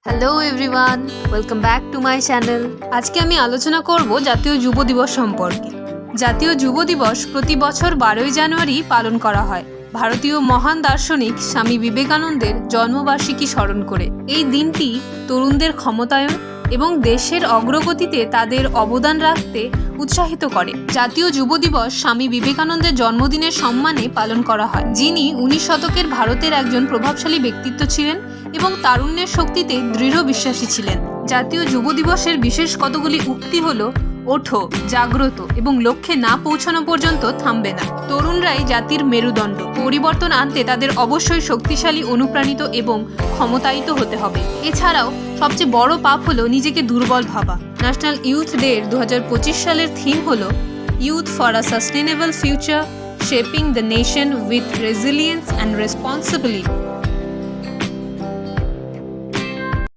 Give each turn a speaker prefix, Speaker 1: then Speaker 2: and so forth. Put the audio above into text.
Speaker 1: Hello everyone, welcome back to my channel. আজকে আমি আলোচনা করব জাতীয় যুব দিবস সম্পর্কে। জাতীয় যুব দিবস প্রতি বছর 12ই জানুয়ারি পালন করা হয় ভারতীয় মহান দার্শনিক স্বামী বিবেকানন্দের জন্মবার্ষিকী স্মরণ করে। এই দিনটি তরুণদের ক্ষমতায়ন এবং দেশের অগ্রগতিতে তাদের অবদান রাখতে উৎসাহিত করে। জাতীয় যুব দিবস স্বামী বিবেকানন্দের জন্মদিনের সম্মানে পালন করা হয়, যিনি 19 শতকের ভারতের একজন প্রভাবশালী ব্যক্তিত্ব ছিলেন এবং তারুণ্যের শক্তিতে দৃঢ় বিশ্বাসী ছিলেন। জাতীয় যুব দিবসের বিশেষ কতগুলি উক্তি হলো: ওঠো, জাগ্রত এবং লক্ষ্যে না পৌঁছানো পর্যন্ত থামবে না। তরুণরাই জাতির মেরুদণ্ড। পরিবর্তন আনতে তাদের অবশ্যই শক্তিশালী, অনুপ্রাণিত এবং ক্ষমতায়িত হতে হবে। এছাড়াও সবচেয়ে বড় পাপ হলো নিজেকে দুর্বল ভাবা। ন্যাশনাল ইউথ ডে 2025 সালের থিম হলো youth for a sustainable future, shaping the nation with resilience and responsibility.